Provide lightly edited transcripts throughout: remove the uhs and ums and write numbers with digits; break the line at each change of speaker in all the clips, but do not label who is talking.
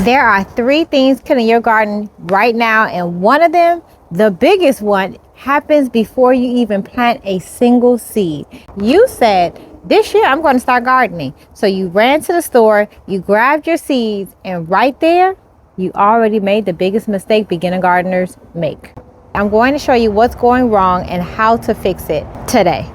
There are 3 things killing your garden right now, and one of them, the biggest one, happens before you even plant a single seed. You said, this year I'm going to start gardening. So you ran to the store, you grabbed your seeds, and right there, you already made the biggest mistake beginner gardeners make. I'm going to show you what's going wrong and how to fix it today.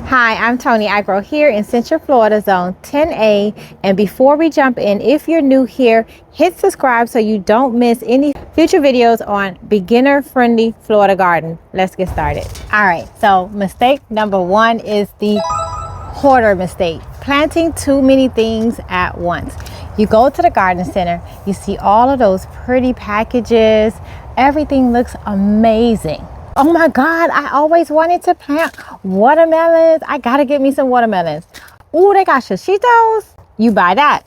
Hi, I'm Toni. I grow here in Central Florida, Zone 10A. And before we jump in, if you're new here, hit subscribe so you don't miss any future videos on beginner-friendly Florida garden. Let's get started. All right, so mistake number 1 is the hoarder mistake. Planting too many things at once. You go to the garden center, you see all of those pretty packages. Everything looks amazing. Oh my God, I always wanted to plant watermelons. I gotta get me some watermelons. Oh, they got shishitos. You buy that.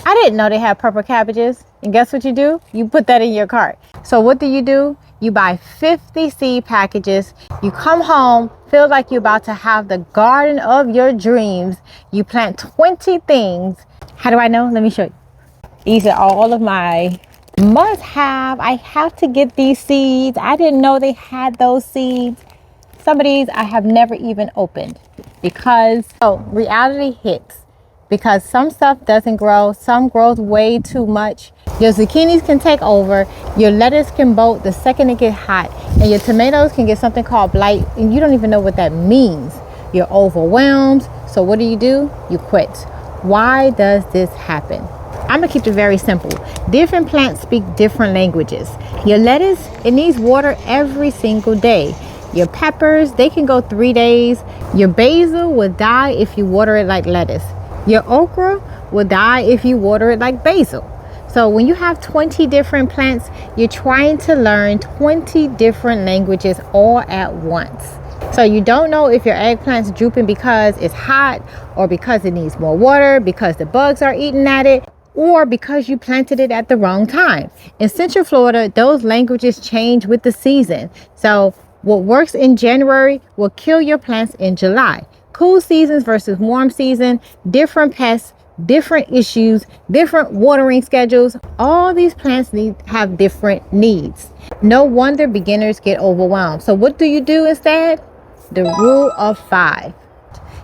I didn't know they had purple cabbages. And guess what you do? You put that in your cart. So what do? You buy 50 seed packages. You come home, feel like you're about to have the garden of your dreams. You plant 20 things. How do I know? Let me show you. These are all of my must have. I have to get these seeds. I didn't know they had those seeds. Some of these I have never even opened because reality hits, because some stuff doesn't grow, some grows way too much. Your zucchinis can take over, your lettuce can bolt the second it get hot, and your tomatoes can get something called blight, and you don't even know what that means. You're overwhelmed. So what do? You quit. Why does this happen? I'm gonna keep it very simple. Different plants speak different languages. Your lettuce, it needs water every single day. Your peppers, they can go 3 days. Your basil will die if you water it like lettuce. Your okra will die if you water it like basil. So when you have 20 different plants, you're trying to learn 20 different languages all at once. So you don't know if your eggplant's drooping because it's hot, or because it needs more water, because the bugs are eating at it, or because you planted it at the wrong time. In Central Florida, those languages change with the season. So what works in January will kill your plants in July. Cool seasons versus warm season, different pests, different issues, different watering schedules. All these plants have different needs. No wonder beginners get overwhelmed. So what do you do instead? The rule of 5.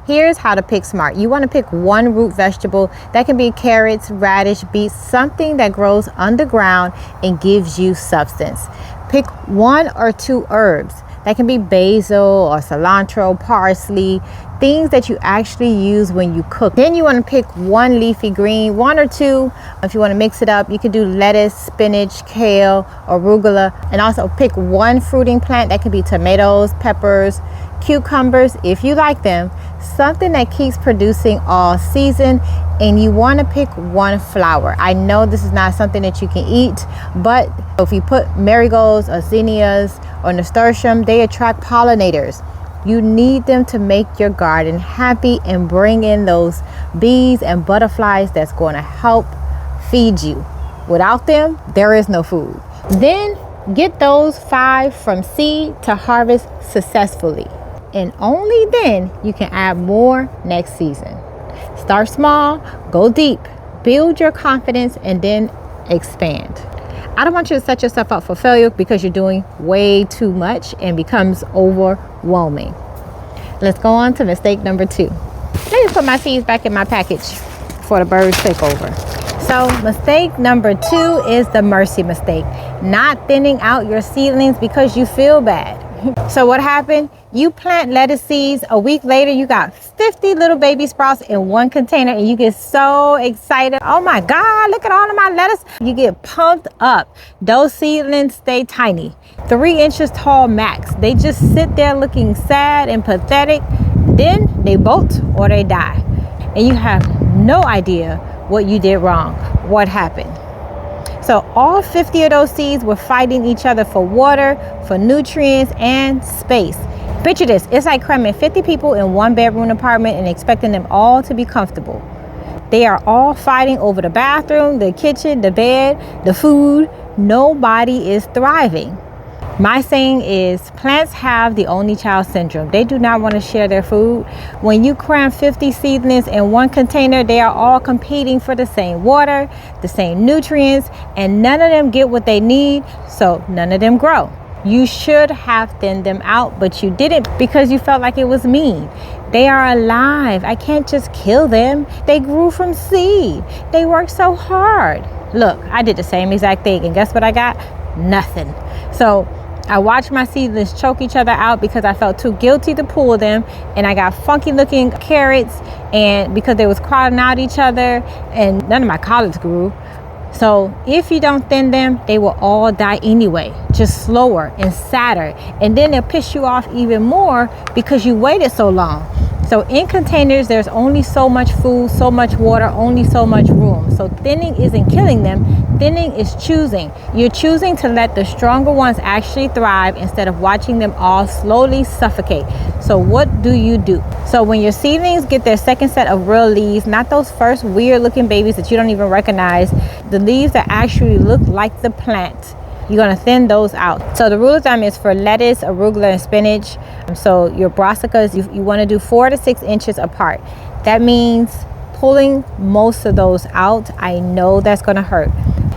Here's how to pick smart. You want to pick one root vegetable. That can be carrots, radish, beets, something that grows underground and gives you substance. Pick 1 or 2 herbs. That can be basil or cilantro, parsley, things that you actually use when you cook. Then you want to pick 1 leafy green, 1 or 2. If you want to mix it up, you could do lettuce, spinach, kale, arugula, and also pick 1 fruiting plant. That could be tomatoes, peppers, cucumbers, if you like them, something that keeps producing all season. And you want to pick 1 flower. I know this is not something that you can eat, but if you put marigolds or zinnias or nasturtium, they attract pollinators. You need them to make your garden happy and bring in those bees and butterflies that's going to help feed you. Without them, there is no food. Then get those 5 from seed to harvest successfully. And only then you can add more next season. Start small, go deep, build your confidence, and then expand. I don't want you to set yourself up for failure because you're doing way too much and becomes overwhelming. Let's go on to mistake number 2. Let me put my seeds back in my package before the birds take over. So mistake number 2 is the mercy mistake. Not thinning out your seedlings because you feel bad. So what happened? You plant lettuce seeds. A week later, you got 50 little baby sprouts in 1 container, and you get so excited. Oh my God, look at all of my lettuce. You get pumped up. Those seedlings stay tiny, 3 inches tall max. They just sit there looking sad and pathetic. Then they bolt or they die. And you have no idea what you did wrong. What happened? So all 50 of those seeds were fighting each other for water, for nutrients, and space. Picture this. It's like cramming 50 people in 1 bedroom apartment and expecting them all to be comfortable. They are all fighting over the bathroom, the kitchen, the bed, the food. Nobody is thriving. My saying is plants have the only child syndrome. They do not want to share their food. When you cram 50 seedlings in one container, they are all competing for the same water, the same nutrients, and none of them get what they need, so none of them grow. You should have thinned them out, but you didn't because you felt like it was mean. They are alive. I can't just kill them. They grew from seed. They worked so hard. Look, I did the same exact thing, and guess what I got? Nothing. So I watched my seedlings choke each other out because I felt too guilty to pull them, and I got funky looking carrots, and because they was crowding out each other, and none of my collards grew. So if you don't thin them, they will all die anyway, just slower and sadder, and then they'll piss you off even more because you waited so long. So in containers, there's only so much food, so much water, only so much room. So thinning isn't killing them. Thinning is choosing. You're choosing to let the stronger ones actually thrive instead of watching them all slowly suffocate. So what do? So when your seedlings get their second set of real leaves, not those first weird looking babies that you don't even recognize, the leaves that actually look like the plant, you're going to thin those out. So the rule of thumb is for lettuce, arugula, and spinach. So your brassicas, you want to do 4 to 6 inches apart. That means pulling most of those out. I know that's going to hurt.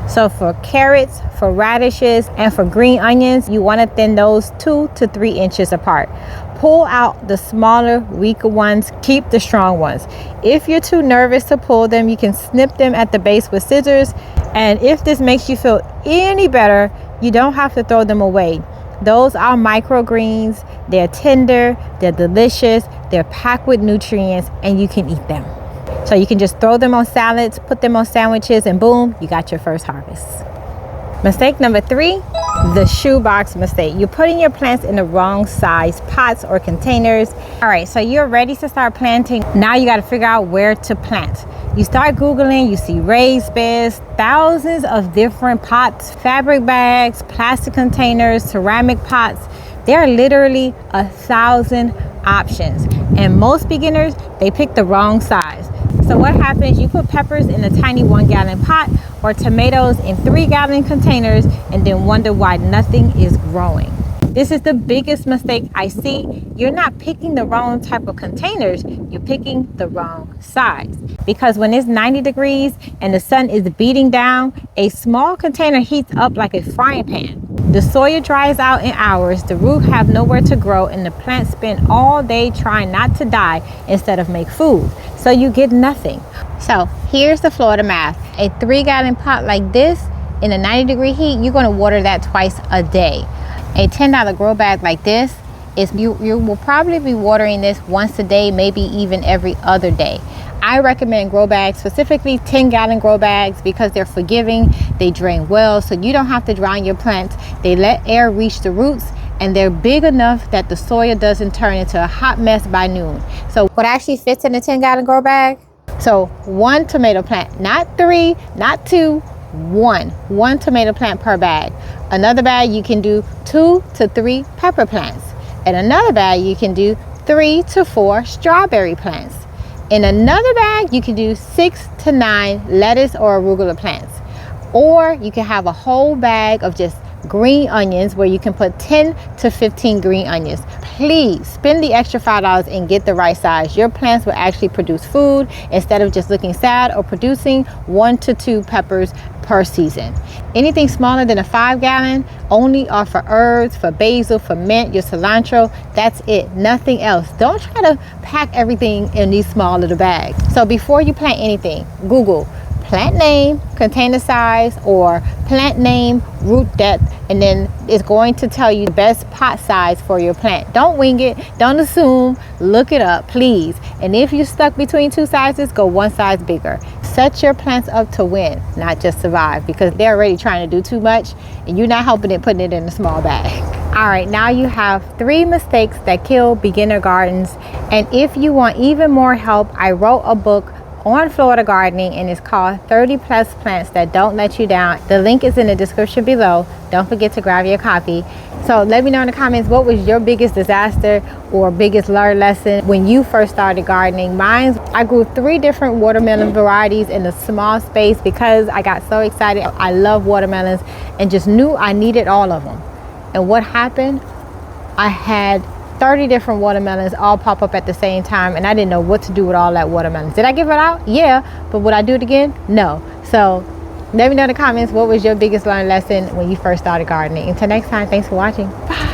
So for carrots, for radishes, and for green onions, you want to thin those 2 to 3 inches apart. Pull out the smaller, weaker ones. Keep the strong ones. If you're too nervous to pull them, you can snip them at the base with scissors. And if this makes you feel any better, you don't have to throw them away. Those are microgreens. They're tender, they're delicious, they're packed with nutrients, and you can eat them. So you can just throw them on salads, put them on sandwiches, and boom, you got your first harvest. Mistake number 3, the shoebox mistake. You're putting your plants in the wrong size pots or containers. All right, so you're ready to start planting. Now you got to figure out where to plant. You start Googling, you see raised beds, thousands of different pots, fabric bags, plastic containers, ceramic pots. There are literally 1,000 options. And most beginners, they pick the wrong size. So what happens, you put peppers in a tiny 1-gallon pot or tomatoes in 3-gallon containers and then wonder why nothing is growing. This is the biggest mistake I see. You're not picking the wrong type of containers, you're picking the wrong size. Because when it's 90 degrees and the sun is beating down, a small container heats up like a frying pan. The soil dries out in hours, the roots have nowhere to grow, and the plants spend all day trying not to die instead of make food. So you get nothing. So here's the Florida math. A 3-gallon pot like this in a 90-degree heat, you're going to water that twice a day. A $10 grow bag like this, you will probably be watering this once a day, maybe even every other day. I recommend grow bags, specifically 10-gallon grow bags, because they're forgiving, they drain well, so you don't have to drown your plants. They let air reach the roots, and they're big enough that the soil doesn't turn into a hot mess by noon. So what actually fits in a 10-gallon grow bag? So 1 tomato plant, not 3, not 2, 1 tomato plant per bag. Another bag you can do 2 to 3 pepper plants. In another bag you can do 3 to 4 strawberry plants. In another bag you can do 6 to 9 lettuce or arugula plants. Or you can have a whole bag of just green onions where you can put 10 to 15 green onions. Please spend the extra $5 and get the right size. Your plants will actually produce food instead of just looking sad or producing 1 to 2 peppers per season. Anything smaller than a 5-gallon only are for herbs, for basil, for mint, your cilantro. That's it, nothing else. Don't try to pack everything in these small little bags. So before you plant anything, Google plant name, container size, or plant name, root depth, and then it's going to tell you the best pot size for your plant. Don't wing it, don't assume, look it up, please. And if you're stuck between 2 sizes, go 1 size bigger. Set your plants up to win, not just survive, because they're already trying to do too much and you're not helping it, putting it in a small bag. All right, now you have 3 mistakes that kill beginner gardens. And if you want even more help, I wrote a book on Florida gardening, and it's called 30 plus plants that don't let you down. The link is in the description below. Don't forget to grab your copy. So let me know in the comments, what was your biggest disaster or biggest learned lesson when you first started gardening? Mine, I grew 3 different watermelon varieties in a small space because I got so excited. I love watermelons and just knew I needed all of them. And what happened? I had 30 different watermelons all pop up at the same time, and I didn't know what to do with all that watermelons. Did I give it out? Yeah. But would I do it again? No. So let me know in the comments, what was your biggest learned lesson when you first started gardening? Until next time, thanks for watching. Bye.